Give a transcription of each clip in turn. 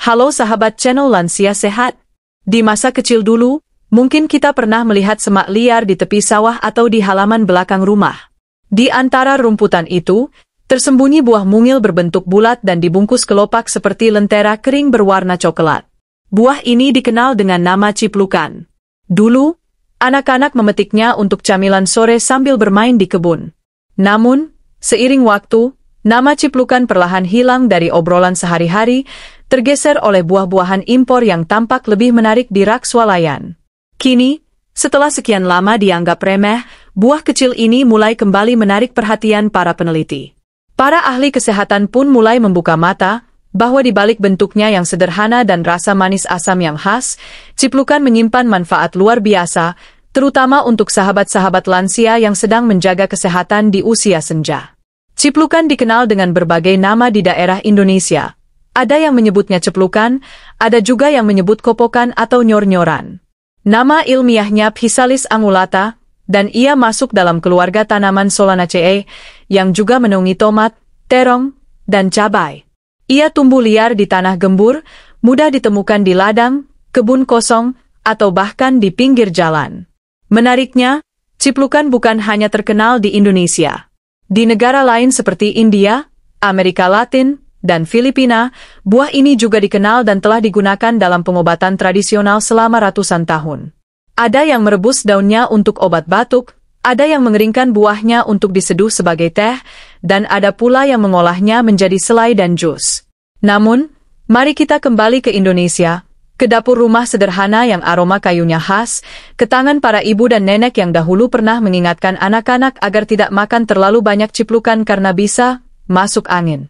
Halo sahabat channel Lansia Sehat. Di masa kecil dulu, mungkin kita pernah melihat semak liar di tepi sawah atau di halaman belakang rumah. Di antara rumputan itu, tersembunyi buah mungil berbentuk bulat dan dibungkus kelopak seperti lentera kering berwarna coklat. Buah ini dikenal dengan nama ciplukan. Dulu, anak-anak memetiknya untuk camilan sore sambil bermain di kebun. Namun, seiring waktu, nama ciplukan perlahan hilang dari obrolan sehari-hari, tergeser oleh buah-buahan impor yang tampak lebih menarik di rak swalayan. Kini, setelah sekian lama dianggap remeh, buah kecil ini mulai kembali menarik perhatian para peneliti. Para ahli kesehatan pun mulai membuka mata, bahwa di balik bentuknya yang sederhana dan rasa manis asam yang khas, ciplukan menyimpan manfaat luar biasa, terutama untuk sahabat-sahabat lansia yang sedang menjaga kesehatan di usia senja. Ciplukan dikenal dengan berbagai nama di daerah Indonesia. Ada yang menyebutnya ceplukan, ada juga yang menyebut kopokan atau nyor-nyoran. Nama ilmiahnya Physalis angulata, dan ia masuk dalam keluarga tanaman Solanaceae, yang juga menaungi tomat, terong, dan cabai. Ia tumbuh liar di tanah gembur, mudah ditemukan di ladang, kebun kosong, atau bahkan di pinggir jalan. Menariknya, ciplukan bukan hanya terkenal di Indonesia. Di negara lain seperti India, Amerika Latin, dan Filipina, buah ini juga dikenal dan telah digunakan dalam pengobatan tradisional selama ratusan tahun. Ada yang merebus daunnya untuk obat batuk, ada yang mengeringkan buahnya untuk diseduh sebagai teh, dan ada pula yang mengolahnya menjadi selai dan jus. Namun, mari kita kembali ke Indonesia, ke dapur rumah sederhana yang aroma kayunya khas, ke tangan para ibu dan nenek yang dahulu pernah mengingatkan anak-anak agar tidak makan terlalu banyak ciplukan karena bisa masuk angin.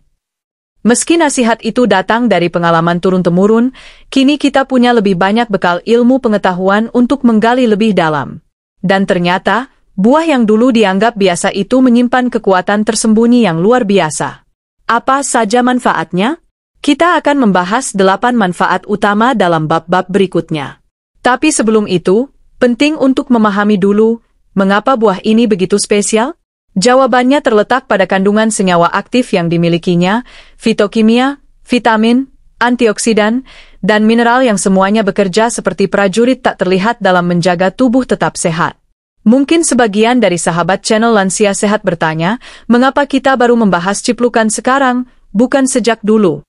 Meski nasihat itu datang dari pengalaman turun-temurun, kini kita punya lebih banyak bekal ilmu pengetahuan untuk menggali lebih dalam. Dan ternyata, buah yang dulu dianggap biasa itu menyimpan kekuatan tersembunyi yang luar biasa. Apa saja manfaatnya? Kita akan membahas 8 manfaat utama dalam bab-bab berikutnya. Tapi sebelum itu, penting untuk memahami dulu, mengapa buah ini begitu spesial? Jawabannya terletak pada kandungan senyawa aktif yang dimilikinya, fitokimia, vitamin, antioksidan, dan mineral yang semuanya bekerja seperti prajurit tak terlihat dalam menjaga tubuh tetap sehat. Mungkin sebagian dari sahabat channel Lansia Sehat bertanya, mengapa kita baru membahas ciplukan sekarang, bukan sejak dulu?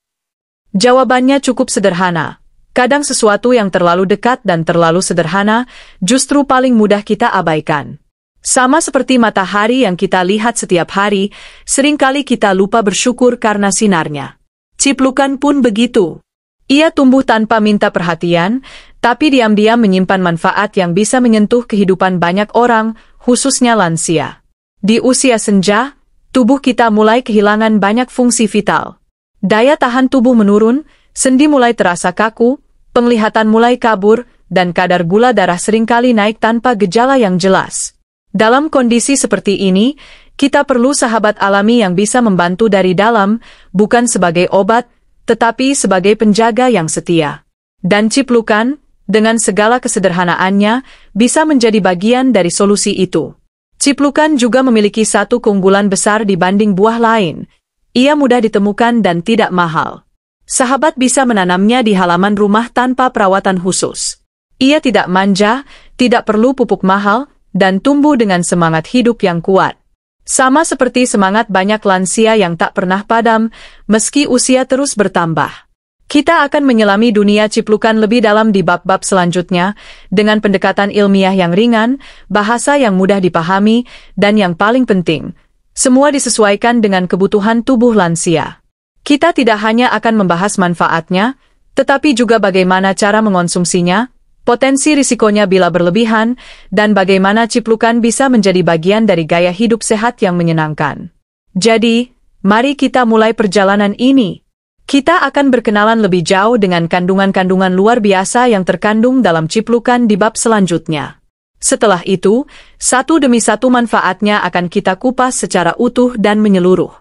Jawabannya cukup sederhana. Kadang sesuatu yang terlalu dekat dan terlalu sederhana, justru paling mudah kita abaikan. Sama seperti matahari yang kita lihat setiap hari, seringkali kita lupa bersyukur karena sinarnya. Ciplukan pun begitu. Ia tumbuh tanpa minta perhatian, tapi diam-diam menyimpan manfaat yang bisa menyentuh kehidupan banyak orang, khususnya lansia. Di usia senja, tubuh kita mulai kehilangan banyak fungsi vital. Daya tahan tubuh menurun, sendi mulai terasa kaku, penglihatan mulai kabur, dan kadar gula darah seringkali naik tanpa gejala yang jelas. Dalam kondisi seperti ini, kita perlu sahabat alami yang bisa membantu dari dalam, bukan sebagai obat, tetapi sebagai penjaga yang setia. Dan ciplukan, dengan segala kesederhanaannya, bisa menjadi bagian dari solusi itu. Ciplukan juga memiliki satu keunggulan besar dibanding buah lain. Ia mudah ditemukan dan tidak mahal. Sahabat bisa menanamnya di halaman rumah tanpa perawatan khusus. Ia tidak manja, tidak perlu pupuk mahal, dan tumbuh dengan semangat hidup yang kuat. Sama seperti semangat banyak lansia yang tak pernah padam, meski usia terus bertambah. Kita akan menyelami dunia ciplukan lebih dalam di bab-bab selanjutnya, dengan pendekatan ilmiah yang ringan, bahasa yang mudah dipahami, dan yang paling penting, semua disesuaikan dengan kebutuhan tubuh lansia. Kita tidak hanya akan membahas manfaatnya, tetapi juga bagaimana cara mengonsumsinya, potensi risikonya bila berlebihan, dan bagaimana ciplukan bisa menjadi bagian dari gaya hidup sehat yang menyenangkan. Jadi, mari kita mulai perjalanan ini. Kita akan berkenalan lebih jauh dengan kandungan-kandungan luar biasa yang terkandung dalam ciplukan di bab selanjutnya. Setelah itu, satu demi satu manfaatnya akan kita kupas secara utuh dan menyeluruh.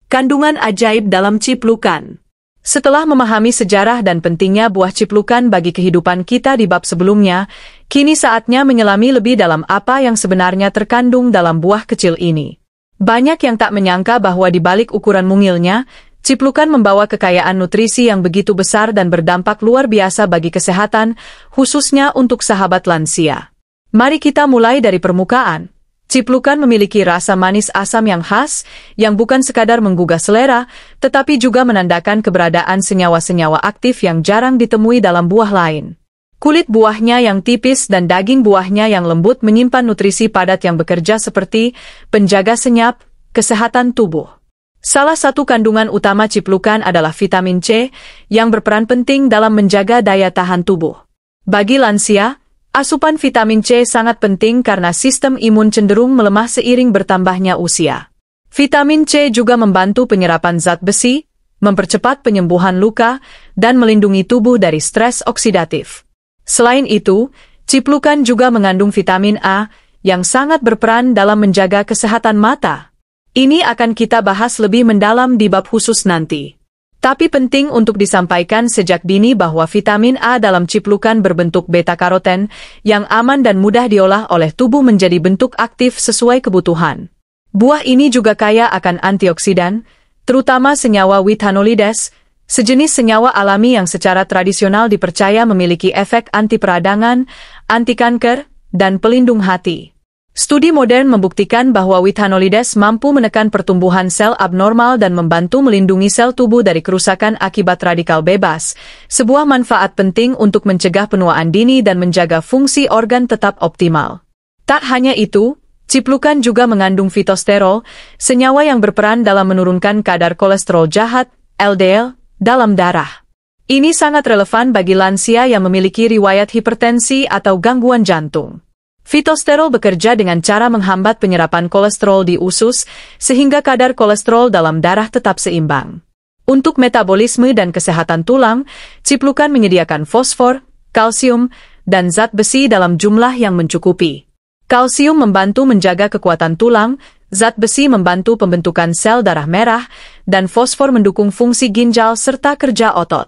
Kandungan ajaib dalam ciplukan. Setelah memahami sejarah dan pentingnya buah ciplukan bagi kehidupan kita di bab sebelumnya, kini saatnya menyelami lebih dalam apa yang sebenarnya terkandung dalam buah kecil ini. Banyak yang tak menyangka bahwa di balik ukuran mungilnya, Ciplukan membawa kekayaan nutrisi yang begitu besar dan berdampak luar biasa bagi kesehatan, khususnya untuk sahabat lansia. Mari kita mulai dari permukaan. Ciplukan memiliki rasa manis asam yang khas, yang bukan sekadar menggugah selera, tetapi juga menandakan keberadaan senyawa-senyawa aktif yang jarang ditemui dalam buah lain. Kulit buahnya yang tipis dan daging buahnya yang lembut menyimpan nutrisi padat yang bekerja seperti penjaga senyap, kesehatan tubuh. Salah satu kandungan utama ciplukan adalah vitamin C, yang berperan penting dalam menjaga daya tahan tubuh. Bagi lansia, asupan vitamin C sangat penting karena sistem imun cenderung melemah seiring bertambahnya usia. Vitamin C juga membantu penyerapan zat besi, mempercepat penyembuhan luka, dan melindungi tubuh dari stres oksidatif. Selain itu, ciplukan juga mengandung vitamin A, yang sangat berperan dalam menjaga kesehatan mata. Ini akan kita bahas lebih mendalam di bab khusus nanti. Tapi penting untuk disampaikan sejak dini bahwa vitamin A dalam ciplukan berbentuk beta-karoten, yang aman dan mudah diolah oleh tubuh menjadi bentuk aktif sesuai kebutuhan. Buah ini juga kaya akan antioksidan, terutama senyawa withanolides, sejenis senyawa alami yang secara tradisional dipercaya memiliki efek anti peradangan, anti kanker, dan pelindung hati. Studi modern membuktikan bahwa withanolides mampu menekan pertumbuhan sel abnormal dan membantu melindungi sel tubuh dari kerusakan akibat radikal bebas, sebuah manfaat penting untuk mencegah penuaan dini dan menjaga fungsi organ tetap optimal. Tak hanya itu, ciplukan juga mengandung fitosterol, senyawa yang berperan dalam menurunkan kadar kolesterol jahat, LDL, dalam darah. Ini sangat relevan bagi lansia yang memiliki riwayat hipertensi atau gangguan jantung. Fitosterol bekerja dengan cara menghambat penyerapan kolesterol di usus, sehingga kadar kolesterol dalam darah tetap seimbang. Untuk metabolisme dan kesehatan tulang, ciplukan menyediakan fosfor, kalsium, dan zat besi dalam jumlah yang mencukupi. Kalsium membantu menjaga kekuatan tulang, zat besi membantu pembentukan sel darah merah, dan fosfor mendukung fungsi ginjal serta kerja otot.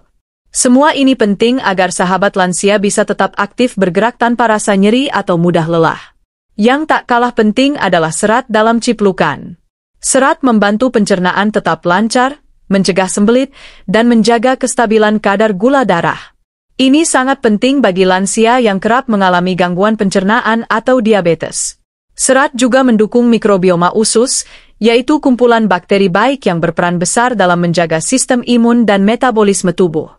Semua ini penting agar sahabat lansia bisa tetap aktif bergerak tanpa rasa nyeri atau mudah lelah. Yang tak kalah penting adalah serat dalam ciplukan. Serat membantu pencernaan tetap lancar, mencegah sembelit, dan menjaga kestabilan kadar gula darah. Ini sangat penting bagi lansia yang kerap mengalami gangguan pencernaan atau diabetes. Serat juga mendukung mikrobioma usus, yaitu kumpulan bakteri baik yang berperan besar dalam menjaga sistem imun dan metabolisme tubuh.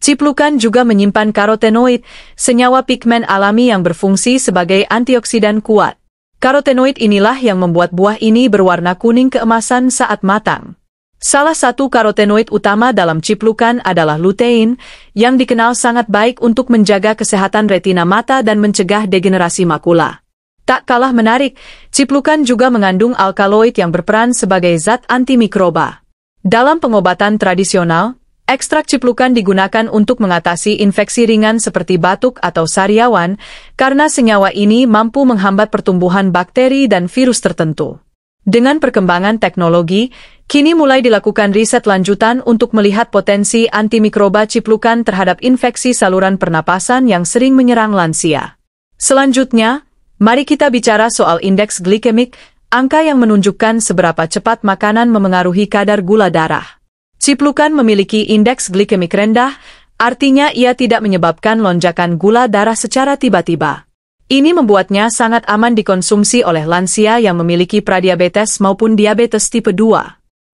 Ciplukan juga menyimpan karotenoid, senyawa pigmen alami yang berfungsi sebagai antioksidan kuat. Karotenoid inilah yang membuat buah ini berwarna kuning keemasan saat matang. Salah satu karotenoid utama dalam ciplukan adalah lutein, yang dikenal sangat baik untuk menjaga kesehatan retina mata dan mencegah degenerasi makula. Tak kalah menarik, ciplukan juga mengandung alkaloid yang berperan sebagai zat antimikroba. Dalam pengobatan tradisional, ekstrak ciplukan digunakan untuk mengatasi infeksi ringan seperti batuk atau sariawan, karena senyawa ini mampu menghambat pertumbuhan bakteri dan virus tertentu. Dengan perkembangan teknologi, kini mulai dilakukan riset lanjutan untuk melihat potensi antimikroba ciplukan terhadap infeksi saluran pernapasan yang sering menyerang lansia. Selanjutnya, mari kita bicara soal indeks glikemik, angka yang menunjukkan seberapa cepat makanan memengaruhi kadar gula darah. Ciplukan memiliki indeks glikemik rendah, artinya ia tidak menyebabkan lonjakan gula darah secara tiba-tiba. Ini membuatnya sangat aman dikonsumsi oleh lansia yang memiliki pradiabetes maupun diabetes tipe 2.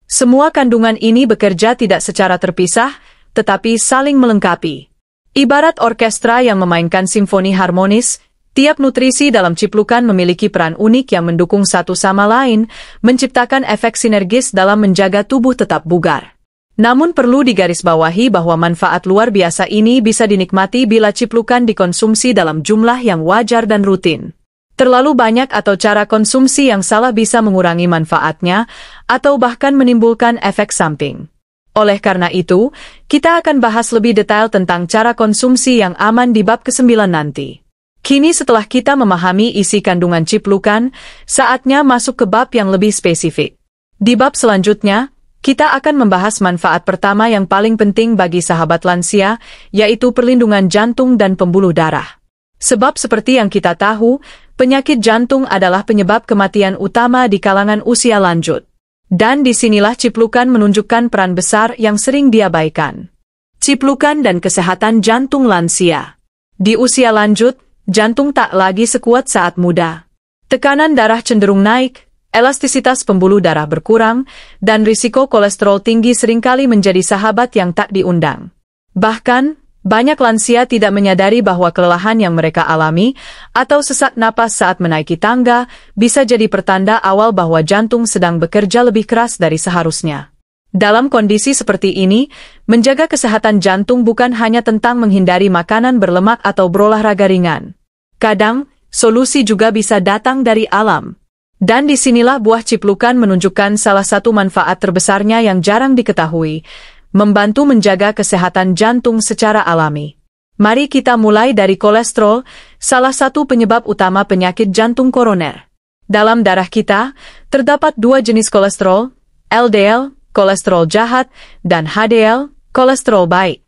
Semua kandungan ini bekerja tidak secara terpisah, tetapi saling melengkapi. Ibarat orkestra yang memainkan simfoni harmonis, tiap nutrisi dalam ciplukan memiliki peran unik yang mendukung satu sama lain, menciptakan efek sinergis dalam menjaga tubuh tetap bugar. Namun perlu digarisbawahi bahwa manfaat luar biasa ini bisa dinikmati bila ciplukan dikonsumsi dalam jumlah yang wajar dan rutin. Terlalu banyak atau cara konsumsi yang salah bisa mengurangi manfaatnya, atau bahkan menimbulkan efek samping. Oleh karena itu, kita akan bahas lebih detail tentang cara konsumsi yang aman di bab ke-9 nanti. Kini setelah kita memahami isi kandungan ciplukan, saatnya masuk ke bab yang lebih spesifik. Di bab selanjutnya, kita akan membahas manfaat pertama yang paling penting bagi sahabat lansia, yaitu perlindungan jantung dan pembuluh darah. Sebab seperti yang kita tahu, penyakit jantung adalah penyebab kematian utama di kalangan usia lanjut. Dan disinilah ciplukan menunjukkan peran besar yang sering diabaikan. Ciplukan dan kesehatan jantung lansia. Di usia lanjut, jantung tak lagi sekuat saat muda. Tekanan darah cenderung naik, elastisitas pembuluh darah berkurang, dan risiko kolesterol tinggi seringkali menjadi sahabat yang tak diundang. Bahkan, banyak lansia tidak menyadari bahwa kelelahan yang mereka alami atau sesak napas saat menaiki tangga bisa jadi pertanda awal bahwa jantung sedang bekerja lebih keras dari seharusnya. Dalam kondisi seperti ini, menjaga kesehatan jantung bukan hanya tentang menghindari makanan berlemak atau berolahraga ringan. Kadang, solusi juga bisa datang dari alam. Dan disinilah buah ciplukan menunjukkan salah satu manfaat terbesarnya yang jarang diketahui, membantu menjaga kesehatan jantung secara alami. Mari kita mulai dari kolesterol, salah satu penyebab utama penyakit jantung koroner. Dalam darah kita, terdapat dua jenis kolesterol, LDL, kolesterol jahat, dan HDL, kolesterol baik.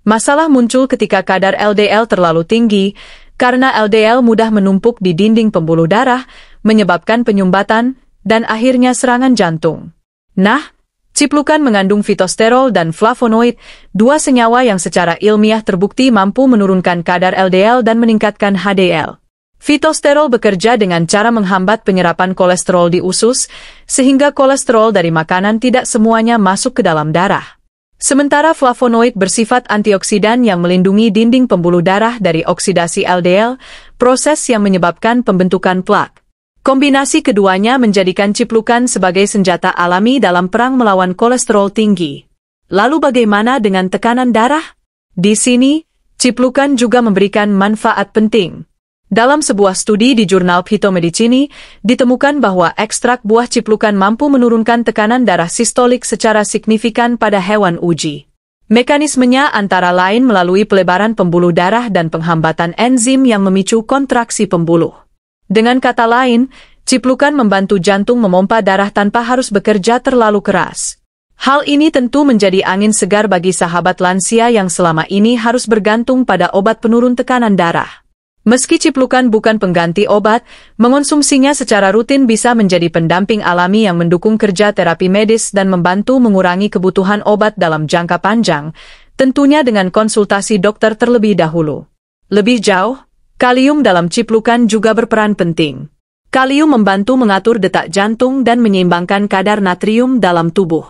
Masalah muncul ketika kadar LDL terlalu tinggi, karena LDL mudah menumpuk di dinding pembuluh darah, menyebabkan penyumbatan, dan akhirnya serangan jantung. Nah, ciplukan mengandung fitosterol dan flavonoid, dua senyawa yang secara ilmiah terbukti mampu menurunkan kadar LDL dan meningkatkan HDL. Fitosterol bekerja dengan cara menghambat penyerapan kolesterol di usus, sehingga kolesterol dari makanan tidak semuanya masuk ke dalam darah. Sementara flavonoid bersifat antioksidan yang melindungi dinding pembuluh darah dari oksidasi LDL, proses yang menyebabkan pembentukan plak. Kombinasi keduanya menjadikan ciplukan sebagai senjata alami dalam perang melawan kolesterol tinggi. Lalu bagaimana dengan tekanan darah? Di sini, ciplukan juga memberikan manfaat penting. Dalam sebuah studi di jurnal Phytomedicine, ditemukan bahwa ekstrak buah ciplukan mampu menurunkan tekanan darah sistolik secara signifikan pada hewan uji. Mekanismenya antara lain melalui pelebaran pembuluh darah dan penghambatan enzim yang memicu kontraksi pembuluh. Dengan kata lain, ciplukan membantu jantung memompa darah tanpa harus bekerja terlalu keras. Hal ini tentu menjadi angin segar bagi sahabat lansia yang selama ini harus bergantung pada obat penurun tekanan darah. Meski ciplukan bukan pengganti obat, mengonsumsinya secara rutin bisa menjadi pendamping alami yang mendukung kerja terapi medis dan membantu mengurangi kebutuhan obat dalam jangka panjang, tentunya dengan konsultasi dokter terlebih dahulu. Lebih jauh, kalium dalam ciplukan juga berperan penting. Kalium membantu mengatur detak jantung dan menyeimbangkan kadar natrium dalam tubuh.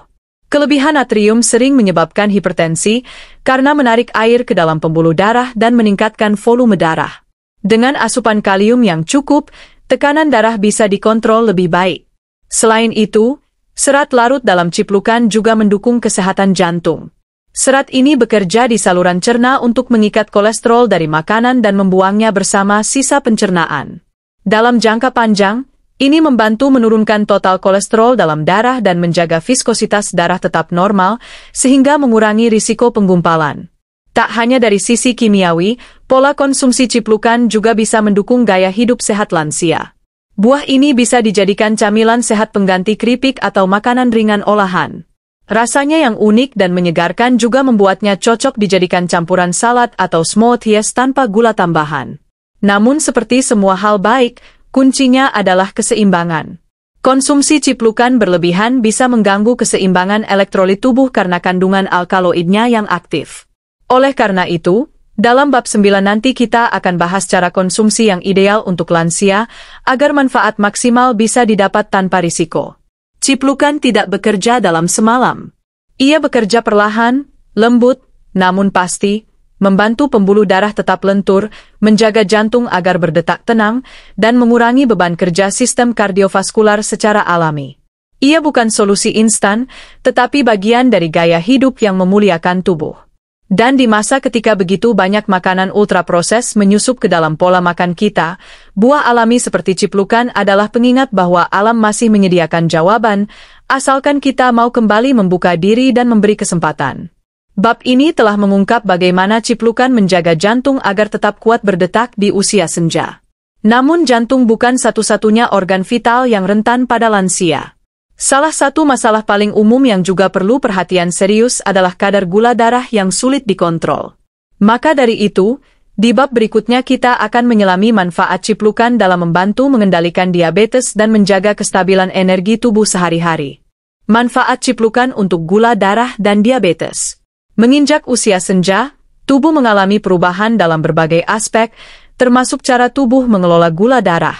Kelebihan natrium sering menyebabkan hipertensi karena menarik air ke dalam pembuluh darah dan meningkatkan volume darah. Dengan asupan kalium yang cukup, tekanan darah bisa dikontrol lebih baik. Selain itu, serat larut dalam ciplukan juga mendukung kesehatan jantung. Serat ini bekerja di saluran cerna untuk mengikat kolesterol dari makanan dan membuangnya bersama sisa pencernaan. Dalam jangka panjang, ini membantu menurunkan total kolesterol dalam darah dan menjaga viskositas darah tetap normal, sehingga mengurangi risiko penggumpalan. Tak hanya dari sisi kimiawi, pola konsumsi ciplukan juga bisa mendukung gaya hidup sehat lansia. Buah ini bisa dijadikan camilan sehat pengganti keripik atau makanan ringan olahan. Rasanya yang unik dan menyegarkan juga membuatnya cocok dijadikan campuran salad atau smoothies tanpa gula tambahan. Namun seperti semua hal baik, kuncinya adalah keseimbangan. Konsumsi ciplukan berlebihan bisa mengganggu keseimbangan elektrolit tubuh karena kandungan alkaloidnya yang aktif. Oleh karena itu, dalam bab 9 nanti kita akan bahas cara konsumsi yang ideal untuk lansia, agar manfaat maksimal bisa didapat tanpa risiko. Ciplukan tidak bekerja dalam semalam. Ia bekerja perlahan, lembut, namun pasti, membantu pembuluh darah tetap lentur, menjaga jantung agar berdetak tenang, dan mengurangi beban kerja sistem kardiovaskular secara alami. Ia bukan solusi instan, tetapi bagian dari gaya hidup yang memuliakan tubuh. Dan di masa ketika begitu banyak makanan ultraproses menyusup ke dalam pola makan kita, buah alami seperti ciplukan adalah pengingat bahwa alam masih menyediakan jawaban, asalkan kita mau kembali membuka diri dan memberi kesempatan. Bab ini telah mengungkap bagaimana ciplukan menjaga jantung agar tetap kuat berdetak di usia senja. Namun jantung bukan satu-satunya organ vital yang rentan pada lansia. Salah satu masalah paling umum yang juga perlu perhatian serius adalah kadar gula darah yang sulit dikontrol. Maka dari itu, di bab berikutnya kita akan menyelami manfaat ciplukan dalam membantu mengendalikan diabetes dan menjaga kestabilan energi tubuh sehari-hari. Manfaat ciplukan untuk gula darah dan diabetes. Menginjak usia senja, tubuh mengalami perubahan dalam berbagai aspek, termasuk cara tubuh mengelola gula darah.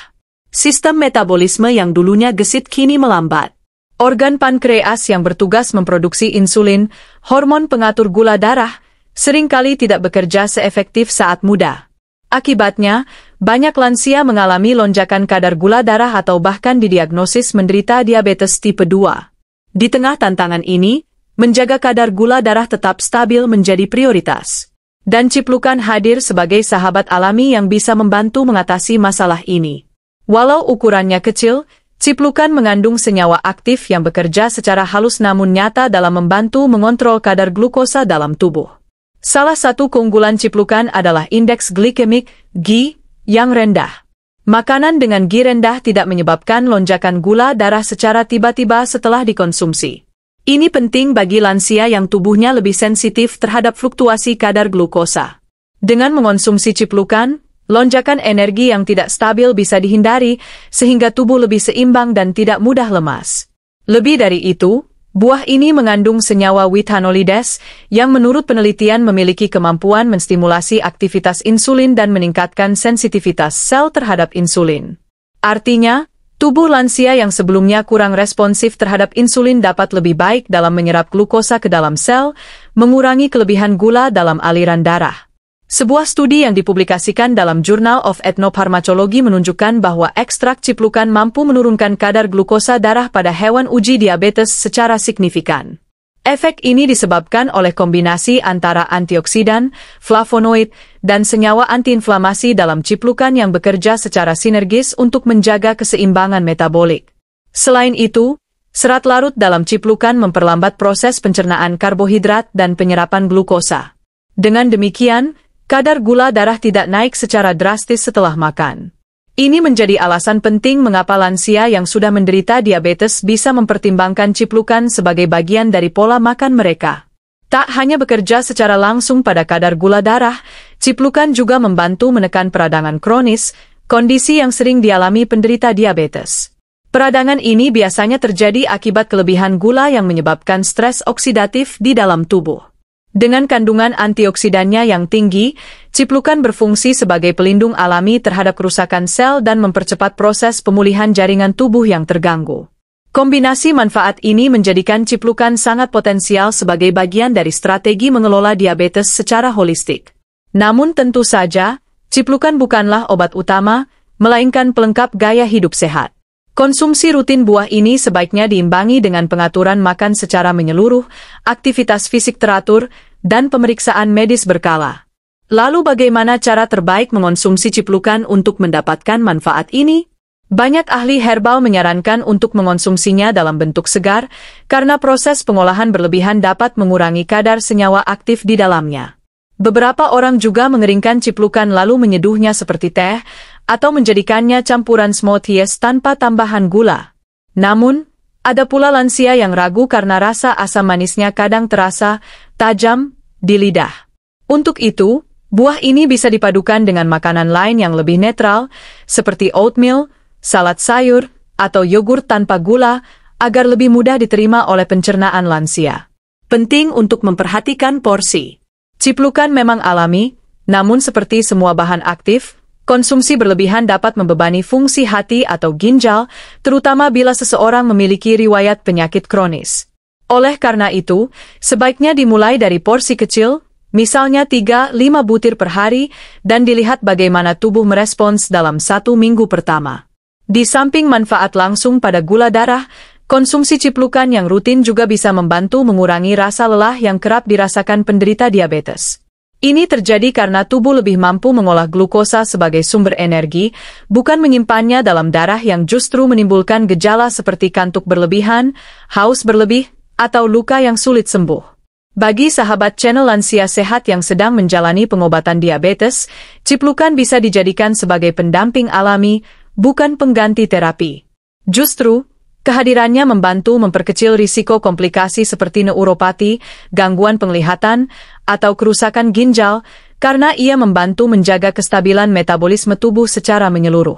Sistem metabolisme yang dulunya gesit kini melambat. Organ pankreas yang bertugas memproduksi insulin, hormon pengatur gula darah, seringkali tidak bekerja seefektif saat muda. Akibatnya, banyak lansia mengalami lonjakan kadar gula darah atau bahkan didiagnosis menderita diabetes tipe 2. Di tengah tantangan ini, menjaga kadar gula darah tetap stabil menjadi prioritas. Dan ciplukan hadir sebagai sahabat alami yang bisa membantu mengatasi masalah ini. Walau ukurannya kecil, ciplukan mengandung senyawa aktif yang bekerja secara halus namun nyata dalam membantu mengontrol kadar glukosa dalam tubuh. Salah satu keunggulan ciplukan adalah indeks glikemik, GI, yang rendah. Makanan dengan GI rendah tidak menyebabkan lonjakan gula darah secara tiba-tiba setelah dikonsumsi. Ini penting bagi lansia yang tubuhnya lebih sensitif terhadap fluktuasi kadar glukosa. Dengan mengonsumsi ciplukan, lonjakan energi yang tidak stabil bisa dihindari, sehingga tubuh lebih seimbang dan tidak mudah lemas. Lebih dari itu, buah ini mengandung senyawa withanolides yang menurut penelitian memiliki kemampuan menstimulasi aktivitas insulin dan meningkatkan sensitivitas sel terhadap insulin. Artinya, tubuh lansia yang sebelumnya kurang responsif terhadap insulin dapat lebih baik dalam menyerap glukosa ke dalam sel, mengurangi kelebihan gula dalam aliran darah. Sebuah studi yang dipublikasikan dalam Journal of Ethnopharmacology menunjukkan bahwa ekstrak ciplukan mampu menurunkan kadar glukosa darah pada hewan uji diabetes secara signifikan. Efek ini disebabkan oleh kombinasi antara antioksidan, flavonoid, dan senyawa antiinflamasi dalam ciplukan yang bekerja secara sinergis untuk menjaga keseimbangan metabolik. Selain itu, serat larut dalam ciplukan memperlambat proses pencernaan karbohidrat dan penyerapan glukosa. Dengan demikian, kadar gula darah tidak naik secara drastis setelah makan. Ini menjadi alasan penting mengapa lansia yang sudah menderita diabetes bisa mempertimbangkan ciplukan sebagai bagian dari pola makan mereka. Tak hanya bekerja secara langsung pada kadar gula darah, ciplukan juga membantu menekan peradangan kronis, kondisi yang sering dialami penderita diabetes. Peradangan ini biasanya terjadi akibat kelebihan gula yang menyebabkan stres oksidatif di dalam tubuh. Dengan kandungan antioksidannya yang tinggi, ciplukan berfungsi sebagai pelindung alami terhadap kerusakan sel dan mempercepat proses pemulihan jaringan tubuh yang terganggu. Kombinasi manfaat ini menjadikan ciplukan sangat potensial sebagai bagian dari strategi mengelola diabetes secara holistik. Namun tentu saja, ciplukan bukanlah obat utama, melainkan pelengkap gaya hidup sehat. Konsumsi rutin buah ini sebaiknya diimbangi dengan pengaturan makan secara menyeluruh, aktivitas fisik teratur, dan pemeriksaan medis berkala. Lalu bagaimana cara terbaik mengonsumsi ciplukan untuk mendapatkan manfaat ini? Banyak ahli herbal menyarankan untuk mengonsumsinya dalam bentuk segar, karena proses pengolahan berlebihan dapat mengurangi kadar senyawa aktif di dalamnya. Beberapa orang juga mengeringkan ciplukan lalu menyeduhnya seperti teh, atau menjadikannya campuran smoothies tanpa tambahan gula. Namun, ada pula lansia yang ragu karena rasa asam manisnya kadang terasa tajam di lidah. Untuk itu, buah ini bisa dipadukan dengan makanan lain yang lebih netral, seperti oatmeal, salad sayur, atau yogurt tanpa gula, agar lebih mudah diterima oleh pencernaan lansia. Penting untuk memperhatikan porsi. Ciplukan memang alami, namun seperti semua bahan aktif, konsumsi berlebihan dapat membebani fungsi hati atau ginjal, terutama bila seseorang memiliki riwayat penyakit kronis. Oleh karena itu, sebaiknya dimulai dari porsi kecil, misalnya 3-5 butir per hari, dan dilihat bagaimana tubuh merespons dalam 1 minggu pertama. Di samping manfaat langsung pada gula darah, konsumsi ciplukan yang rutin juga bisa membantu mengurangi rasa lelah yang kerap dirasakan penderita diabetes. Ini terjadi karena tubuh lebih mampu mengolah glukosa sebagai sumber energi, bukan menyimpannya dalam darah yang justru menimbulkan gejala seperti kantuk berlebihan, haus berlebih, atau luka yang sulit sembuh. Bagi sahabat channel Lansia Sehat yang sedang menjalani pengobatan diabetes, ciplukan bisa dijadikan sebagai pendamping alami, bukan pengganti terapi. Justru, kehadirannya membantu memperkecil risiko komplikasi seperti neuropati, gangguan penglihatan, atau kerusakan ginjal, karena ia membantu menjaga kestabilan metabolisme tubuh secara menyeluruh.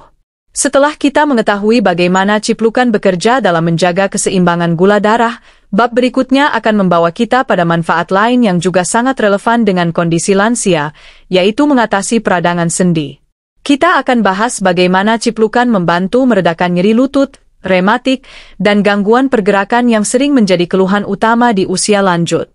Setelah kita mengetahui bagaimana ciplukan bekerja dalam menjaga keseimbangan gula darah, bab berikutnya akan membawa kita pada manfaat lain yang juga sangat relevan dengan kondisi lansia, yaitu mengatasi peradangan sendi. Kita akan bahas bagaimana ciplukan membantu meredakan nyeri lutut, rematik, dan gangguan pergerakan yang sering menjadi keluhan utama di usia lanjut.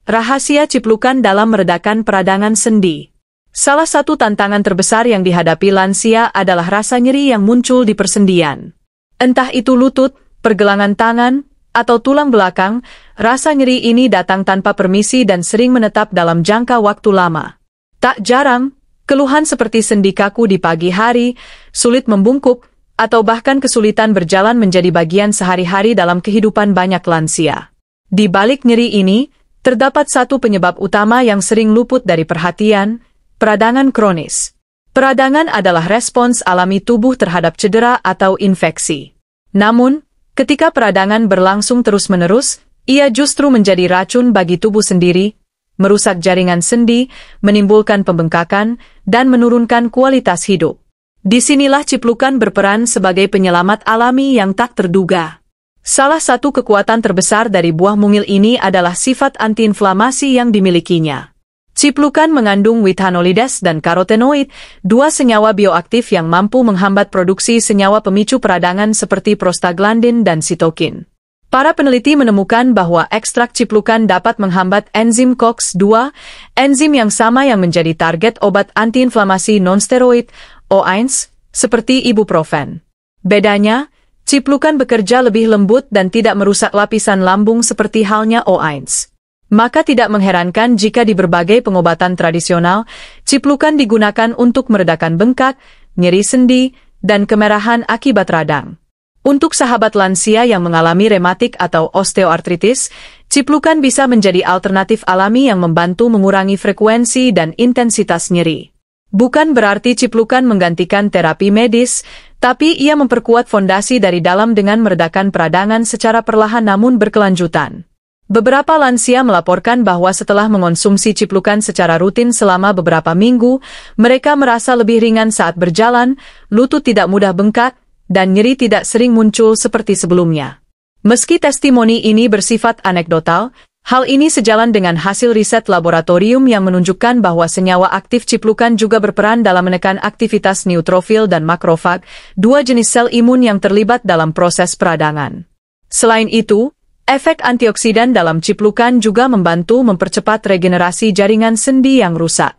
Rahasia ciplukan dalam meredakan peradangan sendi. Salah satu tantangan terbesar yang dihadapi lansia adalah rasa nyeri yang muncul di persendian. Entah itu lutut, pergelangan tangan, atau tulang belakang, rasa nyeri ini datang tanpa permisi dan sering menetap dalam jangka waktu lama. Tak jarang, keluhan seperti sendi kaku di pagi hari, sulit membungkuk, atau bahkan kesulitan berjalan menjadi bagian sehari-hari dalam kehidupan banyak lansia. Di balik nyeri ini, terdapat satu penyebab utama yang sering luput dari perhatian: peradangan kronis. Peradangan adalah respons alami tubuh terhadap cedera atau infeksi. Namun, ketika peradangan berlangsung terus-menerus, ia justru menjadi racun bagi tubuh sendiri, merusak jaringan sendi, menimbulkan pembengkakan, dan menurunkan kualitas hidup. Disinilah ciplukan berperan sebagai penyelamat alami yang tak terduga. Salah satu kekuatan terbesar dari buah mungil ini adalah sifat antiinflamasi yang dimilikinya. Ciplukan mengandung withanolides dan karotenoid, dua senyawa bioaktif yang mampu menghambat produksi senyawa pemicu peradangan seperti prostaglandin dan sitokin. Para peneliti menemukan bahwa ekstrak ciplukan dapat menghambat enzim COX-2, enzim yang sama yang menjadi target obat antiinflamasi nonsteroid, OAINS, seperti ibuprofen. Bedanya, ciplukan bekerja lebih lembut dan tidak merusak lapisan lambung seperti halnya OAINS. Maka tidak mengherankan jika di berbagai pengobatan tradisional, ciplukan digunakan untuk meredakan bengkak, nyeri sendi, dan kemerahan akibat radang. Untuk sahabat lansia yang mengalami rematik atau osteoartritis, ciplukan bisa menjadi alternatif alami yang membantu mengurangi frekuensi dan intensitas nyeri. Bukan berarti ciplukan menggantikan terapi medis, tapi ia memperkuat fondasi dari dalam dengan meredakan peradangan secara perlahan namun berkelanjutan. Beberapa lansia melaporkan bahwa setelah mengonsumsi ciplukan secara rutin selama beberapa minggu, mereka merasa lebih ringan saat berjalan, lutut tidak mudah bengkak, dan nyeri tidak sering muncul seperti sebelumnya. Meski testimoni ini bersifat anekdotal, hal ini sejalan dengan hasil riset laboratorium yang menunjukkan bahwa senyawa aktif ciplukan juga berperan dalam menekan aktivitas neutrofil dan makrofag, dua jenis sel imun yang terlibat dalam proses peradangan. Selain itu, efek antioksidan dalam ciplukan juga membantu mempercepat regenerasi jaringan sendi yang rusak.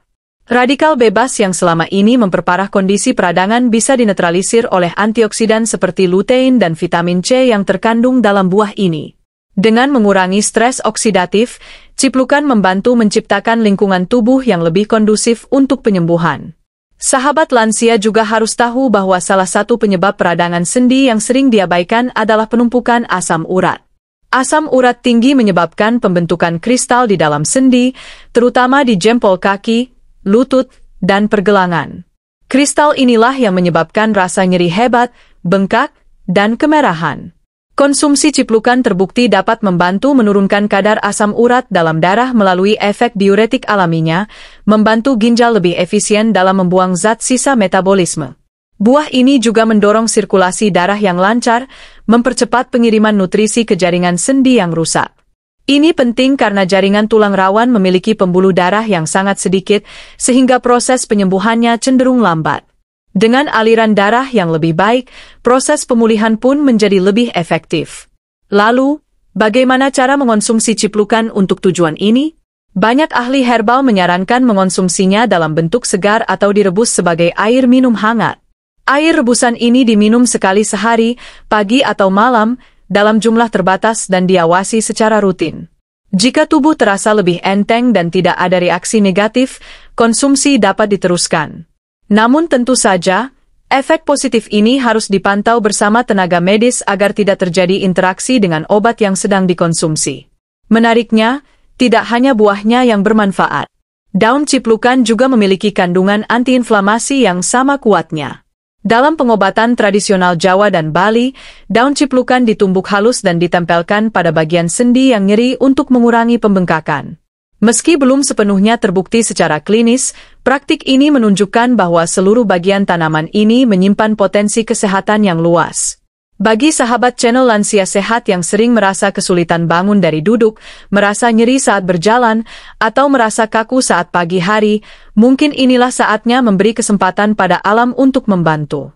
Radikal bebas yang selama ini memperparah kondisi peradangan bisa dinetralisir oleh antioksidan seperti lutein dan vitamin C yang terkandung dalam buah ini. Dengan mengurangi stres oksidatif, ciplukan membantu menciptakan lingkungan tubuh yang lebih kondusif untuk penyembuhan. Sahabat lansia juga harus tahu bahwa salah satu penyebab peradangan sendi yang sering diabaikan adalah penumpukan asam urat. Asam urat tinggi menyebabkan pembentukan kristal di dalam sendi, terutama di jempol kaki, lutut, dan pergelangan. Kristal inilah yang menyebabkan rasa nyeri hebat, bengkak, dan kemerahan. Konsumsi ciplukan terbukti dapat membantu menurunkan kadar asam urat dalam darah melalui efek diuretik alaminya, membantu ginjal lebih efisien dalam membuang zat sisa metabolisme. Buah ini juga mendorong sirkulasi darah yang lancar, mempercepat pengiriman nutrisi ke jaringan sendi yang rusak. Ini penting karena jaringan tulang rawan memiliki pembuluh darah yang sangat sedikit, sehingga proses penyembuhannya cenderung lambat. Dengan aliran darah yang lebih baik, proses pemulihan pun menjadi lebih efektif. Lalu, bagaimana cara mengonsumsi ciplukan untuk tujuan ini? Banyak ahli herbal menyarankan mengonsumsinya dalam bentuk segar atau direbus sebagai air minum hangat. Air rebusan ini diminum sekali sehari, pagi atau malam, dalam jumlah terbatas dan diawasi secara rutin. Jika tubuh terasa lebih enteng dan tidak ada reaksi negatif, konsumsi dapat diteruskan. Namun tentu saja, efek positif ini harus dipantau bersama tenaga medis agar tidak terjadi interaksi dengan obat yang sedang dikonsumsi. Menariknya, tidak hanya buahnya yang bermanfaat. Daun ciplukan juga memiliki kandungan antiinflamasi yang sama kuatnya. Dalam pengobatan tradisional Jawa dan Bali, daun ciplukan ditumbuk halus dan ditempelkan pada bagian sendi yang nyeri untuk mengurangi pembengkakan. Meski belum sepenuhnya terbukti secara klinis, praktik ini menunjukkan bahwa seluruh bagian tanaman ini menyimpan potensi kesehatan yang luas. Bagi sahabat channel Lansia Sehat yang sering merasa kesulitan bangun dari duduk, merasa nyeri saat berjalan, atau merasa kaku saat pagi hari, mungkin inilah saatnya memberi kesempatan pada alam untuk membantu.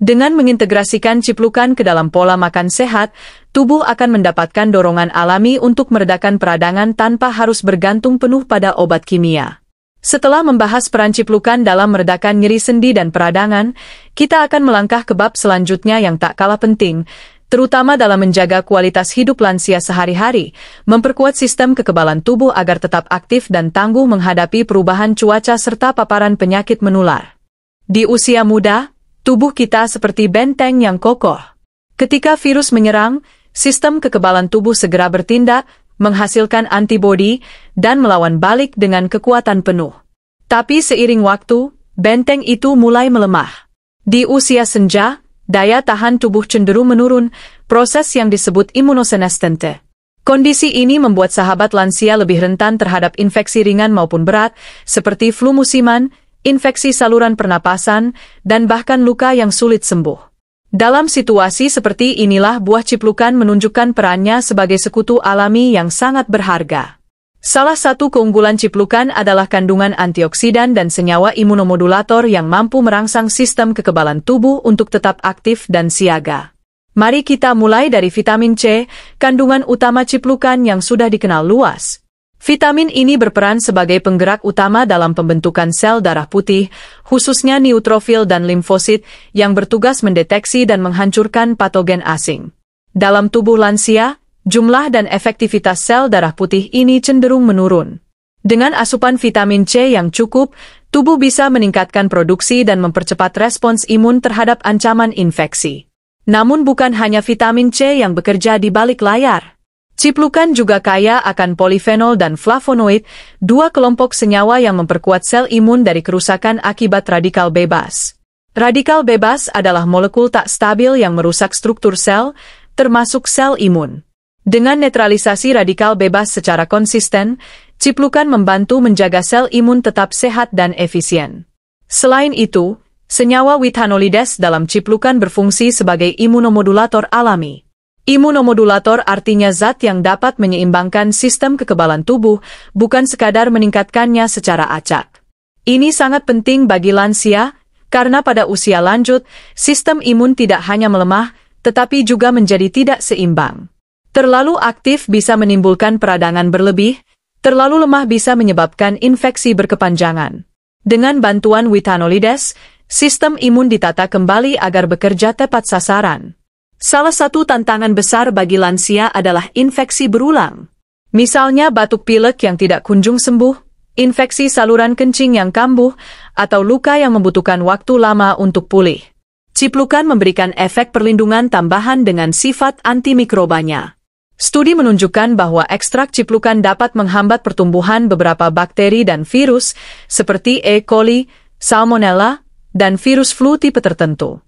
Dengan mengintegrasikan ciplukan ke dalam pola makan sehat, tubuh akan mendapatkan dorongan alami untuk meredakan peradangan tanpa harus bergantung penuh pada obat kimia. Setelah membahas peran ciplukan dalam meredakan nyeri sendi dan peradangan, kita akan melangkah ke bab selanjutnya yang tak kalah penting, terutama dalam menjaga kualitas hidup lansia sehari-hari, memperkuat sistem kekebalan tubuh agar tetap aktif dan tangguh menghadapi perubahan cuaca serta paparan penyakit menular. Di usia muda, tubuh kita seperti benteng yang kokoh. Ketika virus menyerang, sistem kekebalan tubuh segera bertindak, menghasilkan antibodi, dan melawan balik dengan kekuatan penuh. Tapi seiring waktu, benteng itu mulai melemah. Di usia senja, daya tahan tubuh cenderung menurun, proses yang disebut imunosenescence. Kondisi ini membuat sahabat lansia lebih rentan terhadap infeksi ringan maupun berat, seperti flu musiman, infeksi saluran pernapasan, dan bahkan luka yang sulit sembuh. Dalam situasi seperti inilah buah ciplukan menunjukkan perannya sebagai sekutu alami yang sangat berharga. Salah satu keunggulan ciplukan adalah kandungan antioksidan dan senyawa imunomodulator yang mampu merangsang sistem kekebalan tubuh untuk tetap aktif dan siaga. Mari kita mulai dari vitamin C, kandungan utama ciplukan yang sudah dikenal luas. Vitamin ini berperan sebagai penggerak utama dalam pembentukan sel darah putih, khususnya neutrofil dan limfosit, yang bertugas mendeteksi dan menghancurkan patogen asing. Dalam tubuh lansia, jumlah dan efektivitas sel darah putih ini cenderung menurun. Dengan asupan vitamin C yang cukup, tubuh bisa meningkatkan produksi dan mempercepat respons imun terhadap ancaman infeksi. Namun bukan hanya vitamin C yang bekerja di balik layar. Ciplukan juga kaya akan polifenol dan flavonoid, dua kelompok senyawa yang memperkuat sel imun dari kerusakan akibat radikal bebas. Radikal bebas adalah molekul tak stabil yang merusak struktur sel, termasuk sel imun. Dengan netralisasi radikal bebas secara konsisten, ciplukan membantu menjaga sel imun tetap sehat dan efisien. Selain itu, senyawa withanolides dalam ciplukan berfungsi sebagai imunomodulator alami. Imunomodulator artinya zat yang dapat menyeimbangkan sistem kekebalan tubuh, bukan sekadar meningkatkannya secara acak. Ini sangat penting bagi lansia, karena pada usia lanjut, sistem imun tidak hanya melemah, tetapi juga menjadi tidak seimbang. Terlalu aktif bisa menimbulkan peradangan berlebih, terlalu lemah bisa menyebabkan infeksi berkepanjangan. Dengan bantuan withanolides, sistem imun ditata kembali agar bekerja tepat sasaran. Salah satu tantangan besar bagi lansia adalah infeksi berulang. Misalnya batuk pilek yang tidak kunjung sembuh, infeksi saluran kencing yang kambuh, atau luka yang membutuhkan waktu lama untuk pulih. Ciplukan memberikan efek perlindungan tambahan dengan sifat antimikrobanya. Studi menunjukkan bahwa ekstrak ciplukan dapat menghambat pertumbuhan beberapa bakteri dan virus, seperti E. coli, Salmonella, dan virus flu tipe tertentu.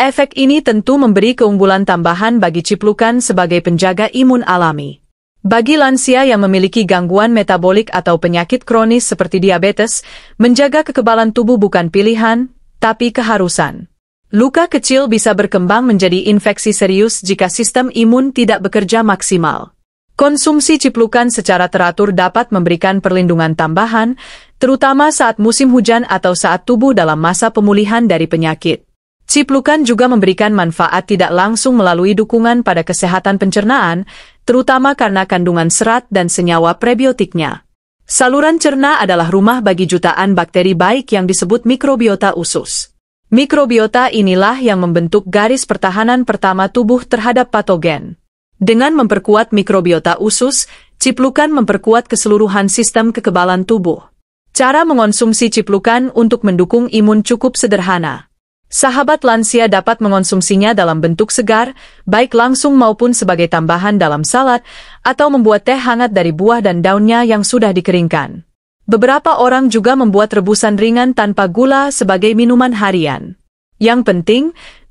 Efek ini tentu memberi keunggulan tambahan bagi ciplukan sebagai penjaga imun alami. Bagi lansia yang memiliki gangguan metabolik atau penyakit kronis seperti diabetes, menjaga kekebalan tubuh bukan pilihan, tapi keharusan. Luka kecil bisa berkembang menjadi infeksi serius jika sistem imun tidak bekerja maksimal. Konsumsi ciplukan secara teratur dapat memberikan perlindungan tambahan, terutama saat musim hujan atau saat tubuh dalam masa pemulihan dari penyakit. Ciplukan juga memberikan manfaat tidak langsung melalui dukungan pada kesehatan pencernaan, terutama karena kandungan serat dan senyawa prebiotiknya. Saluran cerna adalah rumah bagi jutaan bakteri baik yang disebut mikrobiota usus. Mikrobiota inilah yang membentuk garis pertahanan pertama tubuh terhadap patogen. Dengan memperkuat mikrobiota usus, ciplukan memperkuat keseluruhan sistem kekebalan tubuh. Cara mengonsumsi ciplukan untuk mendukung imun cukup sederhana. Sahabat lansia dapat mengonsumsinya dalam bentuk segar, baik langsung maupun sebagai tambahan dalam salad, atau membuat teh hangat dari buah dan daunnya yang sudah dikeringkan. Beberapa orang juga membuat rebusan ringan tanpa gula sebagai minuman harian. Yang penting,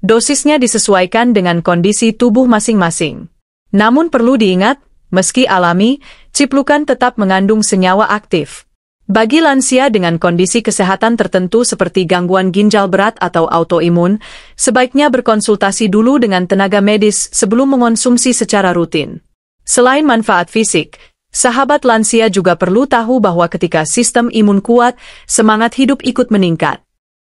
dosisnya disesuaikan dengan kondisi tubuh masing-masing. Namun perlu diingat, Meski alami, ciplukan tetap mengandung senyawa aktif. Bagi lansia dengan kondisi kesehatan tertentu seperti gangguan ginjal berat atau autoimun, sebaiknya berkonsultasi dulu dengan tenaga medis sebelum mengonsumsi secara rutin. Selain manfaat fisik, sahabat lansia juga perlu tahu bahwa ketika sistem imun kuat, semangat hidup ikut meningkat.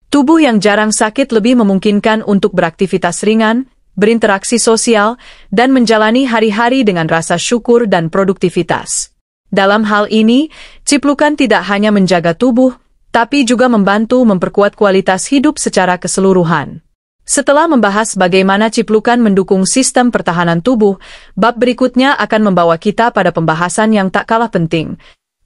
Tubuh yang jarang sakit lebih memungkinkan untuk beraktivitas ringan, berinteraksi sosial, dan menjalani hari-hari dengan rasa syukur dan produktivitas. Dalam hal ini, ciplukan tidak hanya menjaga tubuh, tapi juga membantu memperkuat kualitas hidup secara keseluruhan. Setelah membahas bagaimana ciplukan mendukung sistem pertahanan tubuh, bab berikutnya akan membawa kita pada pembahasan yang tak kalah penting.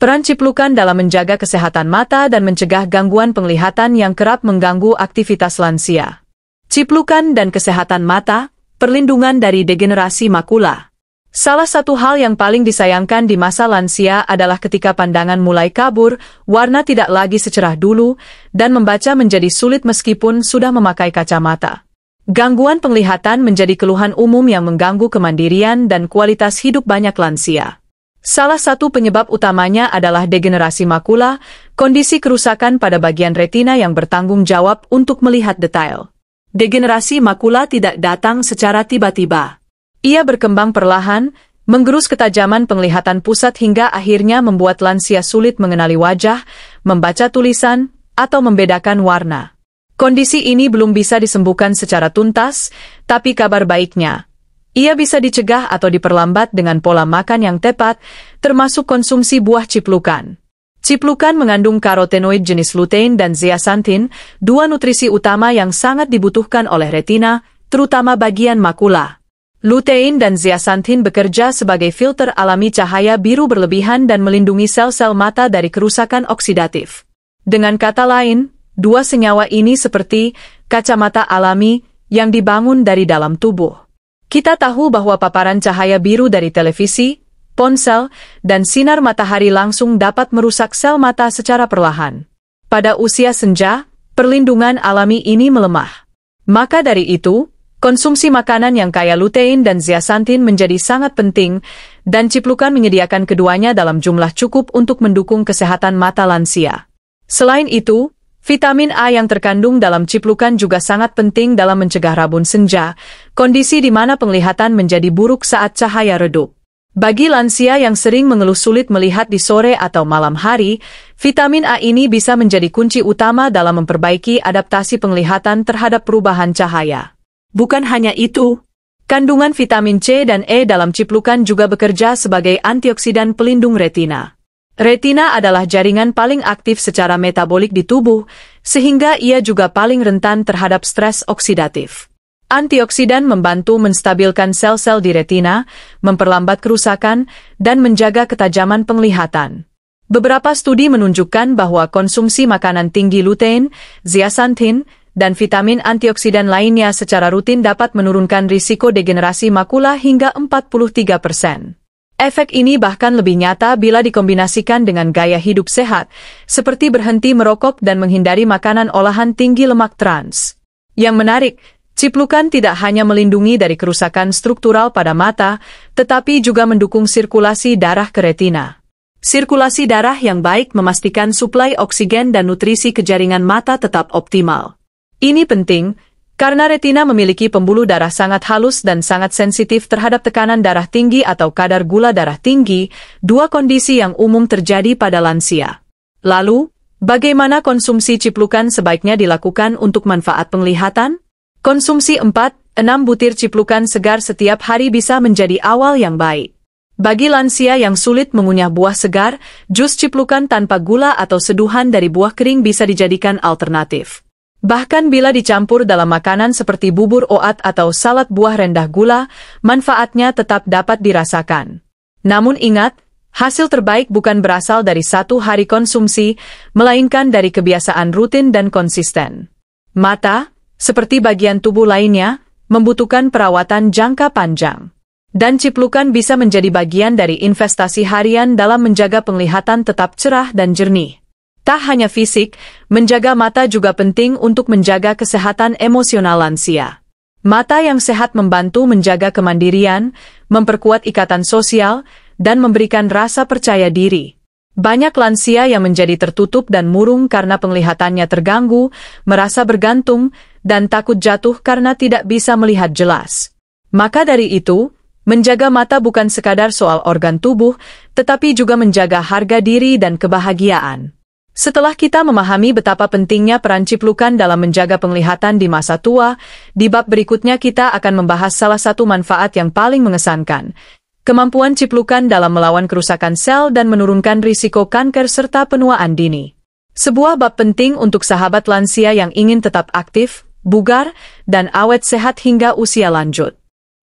Peran ciplukan dalam menjaga kesehatan mata dan mencegah gangguan penglihatan yang kerap mengganggu aktivitas lansia. Ciplukan dan kesehatan mata, perlindungan dari degenerasi makula. Salah satu hal yang paling disayangkan di masa lansia adalah ketika pandangan mulai kabur, warna tidak lagi secerah dulu, dan membaca menjadi sulit meskipun sudah memakai kacamata. Gangguan penglihatan menjadi keluhan umum yang mengganggu kemandirian dan kualitas hidup banyak lansia. Salah satu penyebab utamanya adalah degenerasi makula, kondisi kerusakan pada bagian retina yang bertanggung jawab untuk melihat detail. Degenerasi makula tidak datang secara tiba-tiba. Ia berkembang perlahan, menggerus ketajaman penglihatan pusat hingga akhirnya membuat lansia sulit mengenali wajah, membaca tulisan, atau membedakan warna. Kondisi ini belum bisa disembuhkan secara tuntas, tapi kabar baiknya, ia bisa dicegah atau diperlambat dengan pola makan yang tepat, termasuk konsumsi buah ciplukan. Ciplukan mengandung karotenoid jenis lutein dan zeaxanthin, dua nutrisi utama yang sangat dibutuhkan oleh retina, terutama bagian makula. Lutein dan zeaxanthin bekerja sebagai filter alami cahaya biru berlebihan dan melindungi sel-sel mata dari kerusakan oksidatif. Dengan kata lain, dua senyawa ini seperti kacamata alami yang dibangun dari dalam tubuh. Kita tahu bahwa paparan cahaya biru dari televisi, ponsel, dan sinar matahari langsung dapat merusak sel mata secara perlahan. Pada usia senja, perlindungan alami ini melemah. Maka dari itu, konsumsi makanan yang kaya lutein dan zeaxanthin menjadi sangat penting, dan ciplukan menyediakan keduanya dalam jumlah cukup untuk mendukung kesehatan mata lansia. Selain itu, vitamin A yang terkandung dalam ciplukan juga sangat penting dalam mencegah rabun senja, kondisi di mana penglihatan menjadi buruk saat cahaya redup. Bagi lansia yang sering mengeluh sulit melihat di sore atau malam hari, vitamin A ini bisa menjadi kunci utama dalam memperbaiki adaptasi penglihatan terhadap perubahan cahaya. Bukan hanya itu, kandungan vitamin C dan E dalam ciplukan juga bekerja sebagai antioksidan pelindung retina. Retina adalah jaringan paling aktif secara metabolik di tubuh, sehingga ia juga paling rentan terhadap stres oksidatif. Antioksidan membantu menstabilkan sel-sel di retina, memperlambat kerusakan, dan menjaga ketajaman penglihatan. Beberapa studi menunjukkan bahwa konsumsi makanan tinggi lutein, zeaxanthin, dan vitamin antioksidan lainnya secara rutin dapat menurunkan risiko degenerasi makula hingga 43%. Efek ini bahkan lebih nyata bila dikombinasikan dengan gaya hidup sehat, seperti berhenti merokok dan menghindari makanan olahan tinggi lemak trans. Yang menarik, ciplukan tidak hanya melindungi dari kerusakan struktural pada mata, tetapi juga mendukung sirkulasi darah ke retina. Sirkulasi darah yang baik memastikan suplai oksigen dan nutrisi ke jaringan mata tetap optimal. Ini penting, karena retina memiliki pembuluh darah sangat halus dan sangat sensitif terhadap tekanan darah tinggi atau kadar gula darah tinggi, dua kondisi yang umum terjadi pada lansia. Lalu, bagaimana konsumsi ciplukan sebaiknya dilakukan untuk manfaat penglihatan? Konsumsi 4-6 butir ciplukan segar setiap hari bisa menjadi awal yang baik. Bagi lansia yang sulit mengunyah buah segar, jus ciplukan tanpa gula atau seduhan dari buah kering bisa dijadikan alternatif. Bahkan bila dicampur dalam makanan seperti bubur oat atau salad buah rendah gula, manfaatnya tetap dapat dirasakan. Namun ingat, hasil terbaik bukan berasal dari satu hari konsumsi, melainkan dari kebiasaan rutin dan konsisten. Mata, seperti bagian tubuh lainnya, membutuhkan perawatan jangka panjang. Dan ciplukan bisa menjadi bagian dari investasi harian dalam menjaga penglihatan tetap cerah dan jernih. Tak hanya fisik, menjaga mata juga penting untuk menjaga kesehatan emosional lansia. Mata yang sehat membantu menjaga kemandirian, memperkuat ikatan sosial, dan memberikan rasa percaya diri. Banyak lansia yang menjadi tertutup dan murung karena penglihatannya terganggu, merasa bergantung, dan takut jatuh karena tidak bisa melihat jelas. Maka dari itu, menjaga mata bukan sekadar soal organ tubuh, tetapi juga menjaga harga diri dan kebahagiaan. Setelah kita memahami betapa pentingnya peran ciplukan dalam menjaga penglihatan di masa tua, di bab berikutnya kita akan membahas salah satu manfaat yang paling mengesankan, kemampuan ciplukan dalam melawan kerusakan sel dan menurunkan risiko kanker serta penuaan dini. Sebuah bab penting untuk sahabat lansia yang ingin tetap aktif, bugar, dan awet sehat hingga usia lanjut.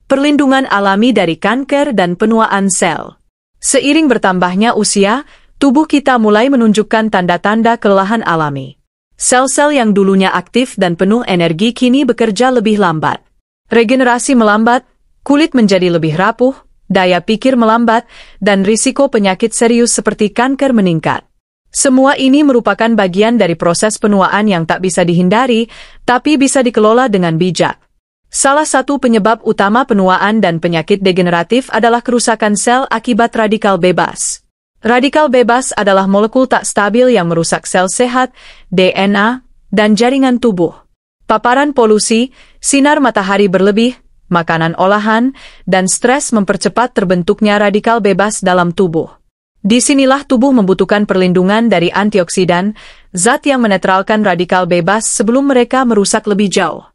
Perlindungan alami dari kanker dan penuaan sel. Seiring bertambahnya usia, tubuh kita mulai menunjukkan tanda-tanda kelelahan alami. Sel-sel yang dulunya aktif dan penuh energi kini bekerja lebih lambat. Regenerasi melambat, kulit menjadi lebih rapuh, daya pikir melambat, dan risiko penyakit serius seperti kanker meningkat. Semua ini merupakan bagian dari proses penuaan yang tak bisa dihindari, tapi bisa dikelola dengan bijak. Salah satu penyebab utama penuaan dan penyakit degeneratif adalah kerusakan sel akibat radikal bebas. Radikal bebas adalah molekul tak stabil yang merusak sel sehat, DNA, dan jaringan tubuh. Paparan polusi, sinar matahari berlebih, makanan olahan, dan stres mempercepat terbentuknya radikal bebas dalam tubuh. Disinilah tubuh membutuhkan perlindungan dari antioksidan, zat yang menetralkan radikal bebas sebelum mereka merusak lebih jauh.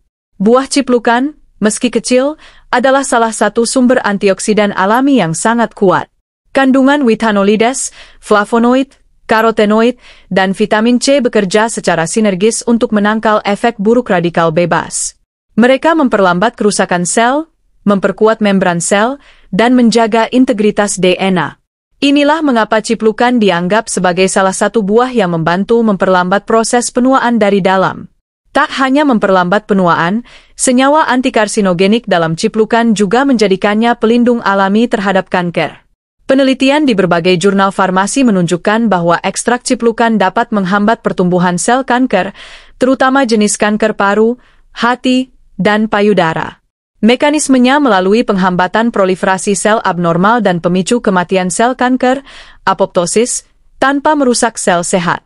Buah ciplukan, meski kecil, adalah salah satu sumber antioksidan alami yang sangat kuat. Kandungan withanolides, flavonoid, karotenoid, dan vitamin C bekerja secara sinergis untuk menangkal efek buruk radikal bebas. Mereka memperlambat kerusakan sel, memperkuat membran sel, dan menjaga integritas DNA. Inilah mengapa ciplukan dianggap sebagai salah satu buah yang membantu memperlambat proses penuaan dari dalam. Tak hanya memperlambat penuaan, senyawa antikarsinogenik dalam ciplukan juga menjadikannya pelindung alami terhadap kanker. Penelitian di berbagai jurnal farmasi menunjukkan bahwa ekstrak ciplukan dapat menghambat pertumbuhan sel kanker, terutama jenis kanker paru, hati, dan payudara. Mekanismenya melalui penghambatan proliferasi sel abnormal dan pemicu kematian sel kanker, apoptosis, tanpa merusak sel sehat.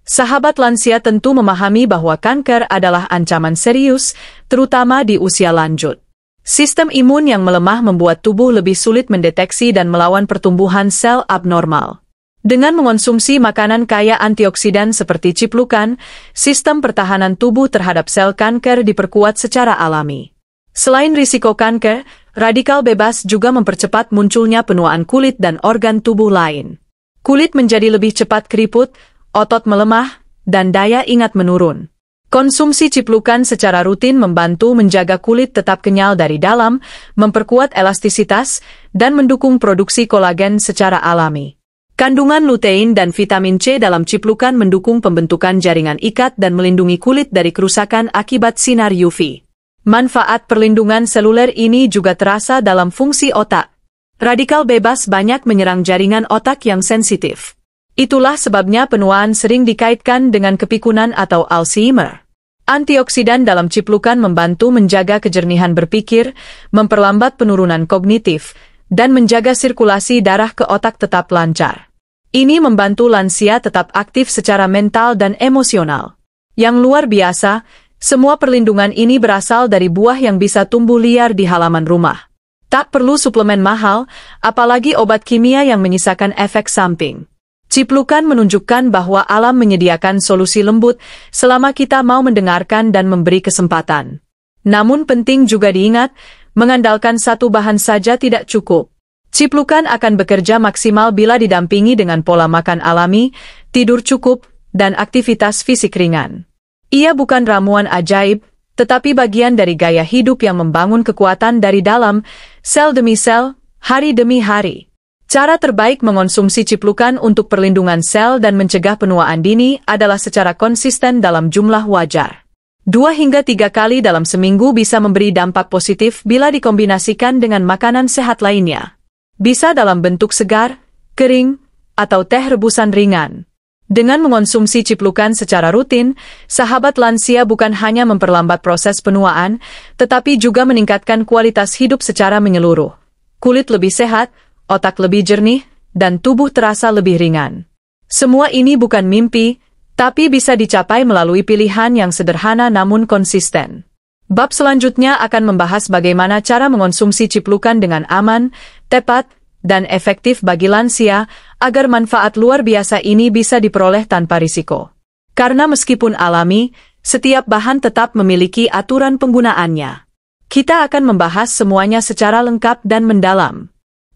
Sahabat lansia tentu memahami bahwa kanker adalah ancaman serius, terutama di usia lanjut. Sistem imun yang melemah membuat tubuh lebih sulit mendeteksi dan melawan pertumbuhan sel abnormal. Dengan mengonsumsi makanan kaya antioksidan seperti ciplukan, sistem pertahanan tubuh terhadap sel kanker diperkuat secara alami. Selain risiko kanker, radikal bebas juga mempercepat munculnya penuaan kulit dan organ tubuh lain. Kulit menjadi lebih cepat keriput, otot melemah, dan daya ingat menurun. Konsumsi ciplukan secara rutin membantu menjaga kulit tetap kenyal dari dalam, memperkuat elastisitas, dan mendukung produksi kolagen secara alami. Kandungan lutein dan vitamin C dalam ciplukan mendukung pembentukan jaringan ikat dan melindungi kulit dari kerusakan akibat sinar UV. Manfaat perlindungan seluler ini juga terasa dalam fungsi otak. Radikal bebas banyak menyerang jaringan otak yang sensitif. Itulah sebabnya penuaan sering dikaitkan dengan kepikunan atau Alzheimer. Antioksidan dalam ciplukan membantu menjaga kejernihan berpikir, memperlambat penurunan kognitif, dan menjaga sirkulasi darah ke otak tetap lancar. Ini membantu lansia tetap aktif secara mental dan emosional. Yang luar biasa, semua perlindungan ini berasal dari buah yang bisa tumbuh liar di halaman rumah. Tak perlu suplemen mahal, apalagi obat kimia yang menyisakan efek samping. Ciplukan menunjukkan bahwa alam menyediakan solusi lembut selama kita mau mendengarkan dan memberi kesempatan. Namun penting juga diingat, mengandalkan satu bahan saja tidak cukup. Ciplukan akan bekerja maksimal bila didampingi dengan pola makan alami, tidur cukup, dan aktivitas fisik ringan. Ia bukan ramuan ajaib, tetapi bagian dari gaya hidup yang membangun kekuatan dari dalam, sel demi sel, hari demi hari. Cara terbaik mengonsumsi ciplukan untuk perlindungan sel dan mencegah penuaan dini adalah secara konsisten dalam jumlah wajar. 2 hingga 3 kali dalam seminggu bisa memberi dampak positif bila dikombinasikan dengan makanan sehat lainnya. Bisa dalam bentuk segar, kering, atau teh rebusan ringan. Dengan mengonsumsi ciplukan secara rutin, sahabat lansia bukan hanya memperlambat proses penuaan, tetapi juga meningkatkan kualitas hidup secara menyeluruh. Kulit lebih sehat, otak lebih jernih, dan tubuh terasa lebih ringan. Semua ini bukan mimpi, tapi bisa dicapai melalui pilihan yang sederhana namun konsisten. Bab selanjutnya akan membahas bagaimana cara mengonsumsi ciplukan dengan aman, tepat, dan efektif bagi lansia, agar manfaat luar biasa ini bisa diperoleh tanpa risiko. Karena meskipun alami, setiap bahan tetap memiliki aturan penggunaannya. Kita akan membahas semuanya secara lengkap dan mendalam.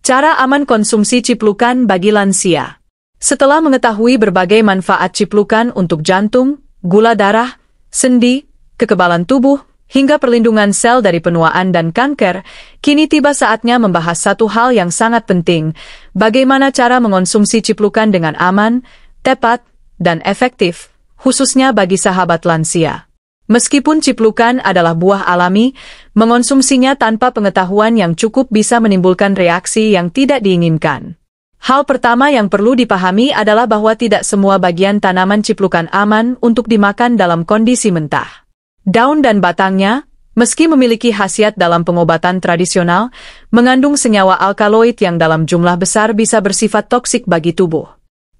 Cara aman konsumsi ciplukan bagi lansia. Setelah mengetahui berbagai manfaat ciplukan untuk jantung, gula darah, sendi, kekebalan tubuh, hingga perlindungan sel dari penuaan dan kanker, kini tiba saatnya membahas satu hal yang sangat penting, bagaimana cara mengonsumsi ciplukan dengan aman, tepat, dan efektif, khususnya bagi sahabat lansia. Meskipun ciplukan adalah buah alami, mengonsumsinya tanpa pengetahuan yang cukup bisa menimbulkan reaksi yang tidak diinginkan. Hal pertama yang perlu dipahami adalah bahwa tidak semua bagian tanaman ciplukan aman untuk dimakan dalam kondisi mentah. Daun dan batangnya, meski memiliki khasiat dalam pengobatan tradisional, mengandung senyawa alkaloid yang dalam jumlah besar bisa bersifat toksik bagi tubuh.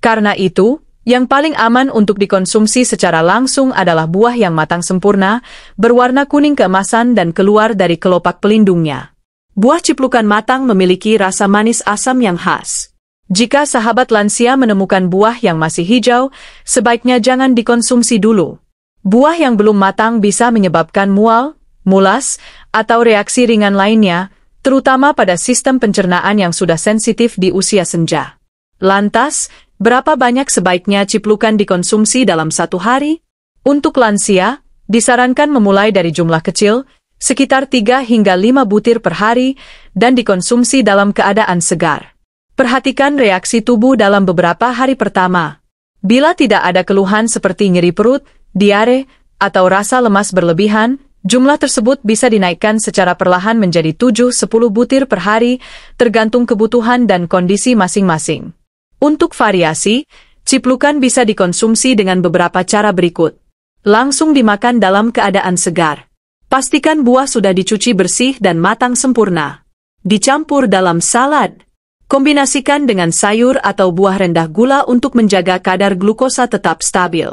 Karena itu, yang paling aman untuk dikonsumsi secara langsung adalah buah yang matang sempurna, berwarna kuning keemasan dan keluar dari kelopak pelindungnya. Buah ciplukan matang memiliki rasa manis asam yang khas. Jika sahabat lansia menemukan buah yang masih hijau, sebaiknya jangan dikonsumsi dulu. Buah yang belum matang bisa menyebabkan mual, mulas, atau reaksi ringan lainnya, terutama pada sistem pencernaan yang sudah sensitif di usia senja. Lantas, berapa banyak sebaiknya ciplukan dikonsumsi dalam satu hari? Untuk lansia, disarankan memulai dari jumlah kecil, sekitar 3 hingga 5 butir per hari, dan dikonsumsi dalam keadaan segar. Perhatikan reaksi tubuh dalam beberapa hari pertama. Bila tidak ada keluhan seperti nyeri perut, diare, atau rasa lemas berlebihan, jumlah tersebut bisa dinaikkan secara perlahan menjadi 7-10 butir per hari, tergantung kebutuhan dan kondisi masing-masing. Untuk variasi, ciplukan bisa dikonsumsi dengan beberapa cara berikut. Langsung dimakan dalam keadaan segar. Pastikan buah sudah dicuci bersih dan matang sempurna. Dicampur dalam salad. Kombinasikan dengan sayur atau buah rendah gula untuk menjaga kadar glukosa tetap stabil.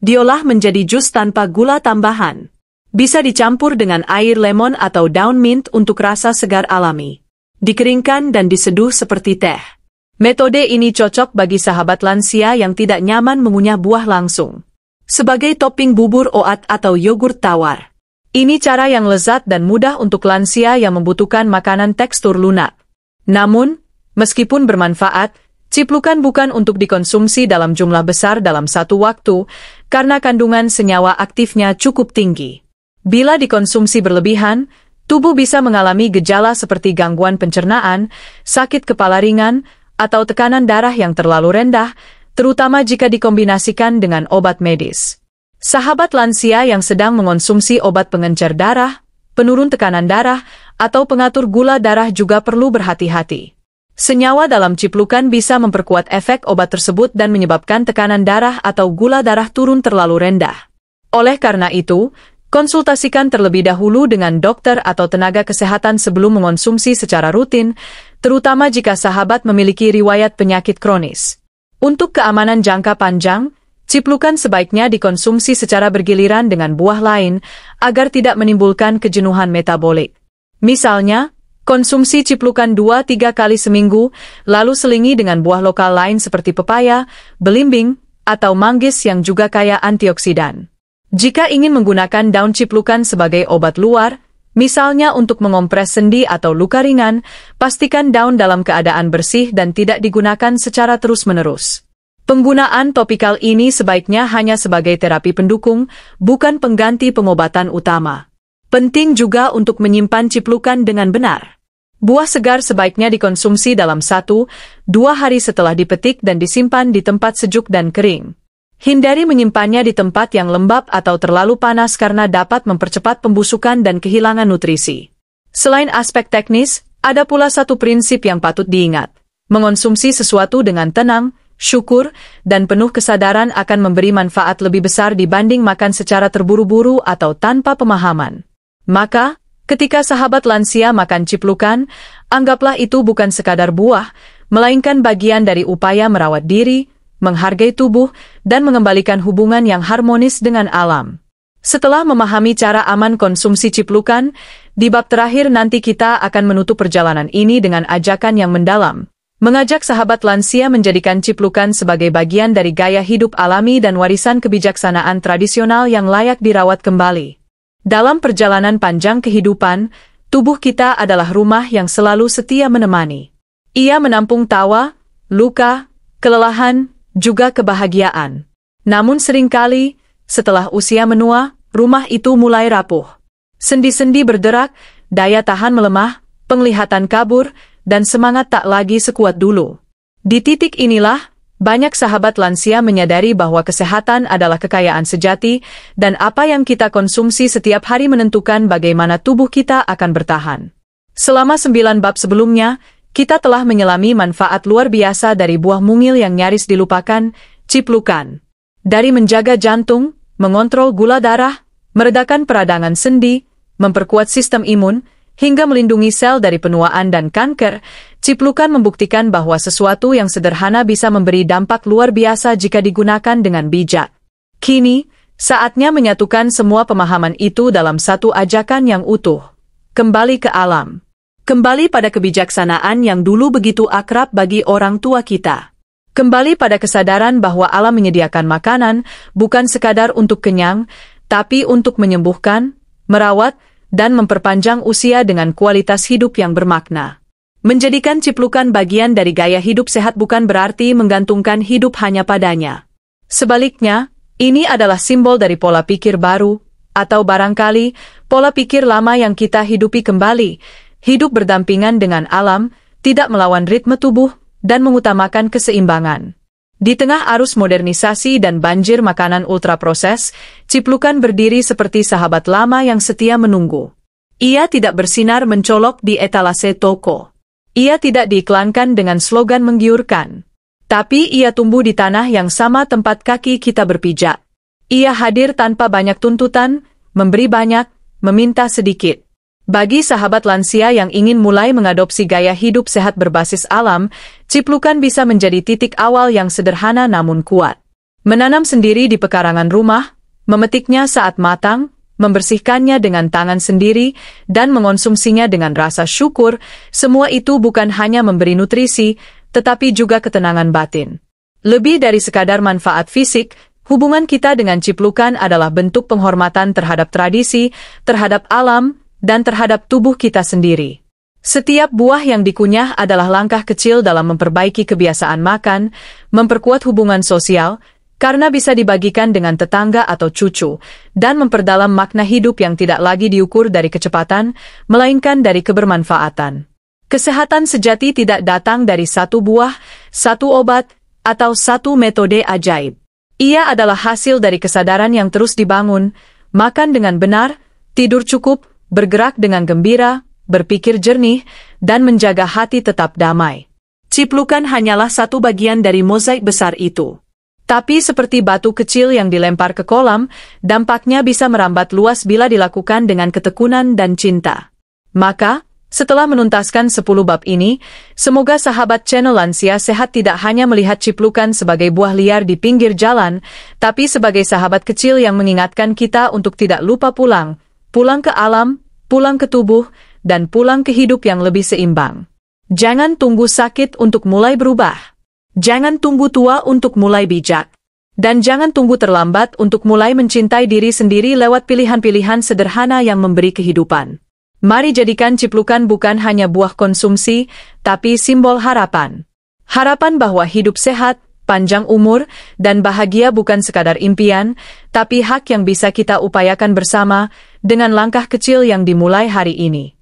Diolah menjadi jus tanpa gula tambahan. Bisa dicampur dengan air lemon atau daun mint untuk rasa segar alami. Dikeringkan dan diseduh seperti teh. Metode ini cocok bagi sahabat lansia yang tidak nyaman mengunyah buah langsung. Sebagai topping bubur oat atau yogurt tawar. Ini cara yang lezat dan mudah untuk lansia yang membutuhkan makanan tekstur lunak. Namun, meskipun bermanfaat, ciplukan bukan untuk dikonsumsi dalam jumlah besar dalam satu waktu, karena kandungan senyawa aktifnya cukup tinggi. Bila dikonsumsi berlebihan, tubuh bisa mengalami gejala seperti gangguan pencernaan, sakit kepala ringan, atau tekanan darah yang terlalu rendah, terutama jika dikombinasikan dengan obat medis. Sahabat lansia yang sedang mengonsumsi obat pengencer darah, penurun tekanan darah, atau pengatur gula darah juga perlu berhati-hati. Senyawa dalam ciplukan bisa memperkuat efek obat tersebut dan menyebabkan tekanan darah atau gula darah turun terlalu rendah. Oleh karena itu, konsultasikan terlebih dahulu dengan dokter atau tenaga kesehatan sebelum mengonsumsi secara rutin, terutama jika sahabat memiliki riwayat penyakit kronis. Untuk keamanan jangka panjang, ciplukan sebaiknya dikonsumsi secara bergiliran dengan buah lain agar tidak menimbulkan kejenuhan metabolik. Misalnya, konsumsi ciplukan 2-3 kali seminggu, lalu selingi dengan buah lokal lain seperti pepaya, belimbing, atau manggis yang juga kaya antioksidan. Jika ingin menggunakan daun ciplukan sebagai obat luar, misalnya untuk mengompres sendi atau luka ringan, pastikan daun dalam keadaan bersih dan tidak digunakan secara terus-menerus. Penggunaan topikal ini sebaiknya hanya sebagai terapi pendukung, bukan pengganti pengobatan utama. Penting juga untuk menyimpan ciplukan dengan benar. Buah segar sebaiknya dikonsumsi dalam 1-2 hari setelah dipetik dan disimpan di tempat sejuk dan kering. Hindari menyimpannya di tempat yang lembab atau terlalu panas karena dapat mempercepat pembusukan dan kehilangan nutrisi. Selain aspek teknis, ada pula satu prinsip yang patut diingat. Mengonsumsi sesuatu dengan tenang, syukur, dan penuh kesadaran akan memberi manfaat lebih besar dibanding makan secara terburu-buru atau tanpa pemahaman. Maka, ketika sahabat lansia makan ciplukan, Anggaplah itu bukan sekadar buah, melainkan bagian dari upaya merawat diri, menghargai tubuh, dan mengembalikan hubungan yang harmonis dengan alam. Setelah memahami cara aman konsumsi ciplukan, di bab terakhir nanti kita akan menutup perjalanan ini dengan ajakan yang mendalam. Mengajak sahabat lansia menjadikan ciplukan sebagai bagian dari gaya hidup alami dan warisan kebijaksanaan tradisional yang layak dirawat kembali. Dalam perjalanan panjang kehidupan, tubuh kita adalah rumah yang selalu setia menemani. Ia menampung tawa, luka, kelelahan, juga kebahagiaan. Namun seringkali, setelah usia menua, rumah itu mulai rapuh. Sendi-sendi berderak, daya tahan melemah, penglihatan kabur, dan semangat tak lagi sekuat dulu. Di titik inilah, banyak sahabat lansia menyadari bahwa kesehatan adalah kekayaan sejati, dan apa yang kita konsumsi setiap hari menentukan bagaimana tubuh kita akan bertahan. Selama 9 bab sebelumnya, kita telah menyelami manfaat luar biasa dari buah mungil yang nyaris dilupakan, ciplukan. Dari menjaga jantung, mengontrol gula darah, meredakan peradangan sendi, memperkuat sistem imun, hingga melindungi sel dari penuaan dan kanker, ciplukan membuktikan bahwa sesuatu yang sederhana bisa memberi dampak luar biasa jika digunakan dengan bijak. Kini, saatnya menyatukan semua pemahaman itu dalam satu ajakan yang utuh. Kembali ke alam. Kembali pada kebijaksanaan yang dulu begitu akrab bagi orang tua kita. Kembali pada kesadaran bahwa alam menyediakan makanan bukan sekadar untuk kenyang, tapi untuk menyembuhkan, merawat, dan memperpanjang usia dengan kualitas hidup yang bermakna. Menjadikan ciplukan bagian dari gaya hidup sehat bukan berarti menggantungkan hidup hanya padanya. Sebaliknya, ini adalah simbol dari pola pikir baru, atau barangkali pola pikir lama yang kita hidupi kembali, hidup berdampingan dengan alam, tidak melawan ritme tubuh, dan mengutamakan keseimbangan. Di tengah arus modernisasi dan banjir makanan ultraproses, ciplukan berdiri seperti sahabat lama yang setia menunggu. Ia tidak bersinar mencolok di etalase toko. Ia tidak diiklankan dengan slogan menggiurkan. Tapi ia tumbuh di tanah yang sama tempat kaki kita berpijak. Ia hadir tanpa banyak tuntutan, memberi banyak, meminta sedikit. Bagi sahabat lansia yang ingin mulai mengadopsi gaya hidup sehat berbasis alam, ciplukan bisa menjadi titik awal yang sederhana namun kuat. Menanam sendiri di pekarangan rumah, memetiknya saat matang, membersihkannya dengan tangan sendiri, dan mengonsumsinya dengan rasa syukur, semua itu bukan hanya memberi nutrisi, tetapi juga ketenangan batin. Lebih dari sekadar manfaat fisik, hubungan kita dengan ciplukan adalah bentuk penghormatan terhadap tradisi, terhadap alam, dan terhadap tubuh kita sendiri. Setiap buah yang dikunyah adalah langkah kecil dalam memperbaiki kebiasaan makan, memperkuat hubungan sosial, karena bisa dibagikan dengan tetangga atau cucu, dan memperdalam makna hidup yang tidak lagi diukur dari kecepatan, melainkan dari kebermanfaatan. Kesehatan sejati tidak datang dari satu buah, satu obat, atau satu metode ajaib. Ia adalah hasil dari kesadaran yang terus dibangun, makan dengan benar, tidur cukup, bergerak dengan gembira, berpikir jernih, dan menjaga hati tetap damai. Ciplukan hanyalah satu bagian dari mozaik besar itu. Tapi seperti batu kecil yang dilempar ke kolam, dampaknya bisa merambat luas bila dilakukan dengan ketekunan dan cinta. Maka, setelah menuntaskan 10 bab ini, semoga sahabat channel Lansia Sehat tidak hanya melihat ciplukan sebagai buah liar di pinggir jalan, tapi sebagai sahabat kecil yang mengingatkan kita untuk tidak lupa pulang ke alam, pulang ke tubuh, dan pulang ke hidup yang lebih seimbang. Jangan tunggu sakit untuk mulai berubah. Jangan tunggu tua untuk mulai bijak. Dan jangan tunggu terlambat untuk mulai mencintai diri sendiri lewat pilihan-pilihan sederhana yang memberi kehidupan. Mari jadikan ciplukan bukan hanya buah konsumsi, tapi simbol harapan. Harapan bahwa hidup sehat, panjang umur, dan bahagia bukan sekadar impian, tapi hak yang bisa kita upayakan bersama dengan langkah kecil yang dimulai hari ini.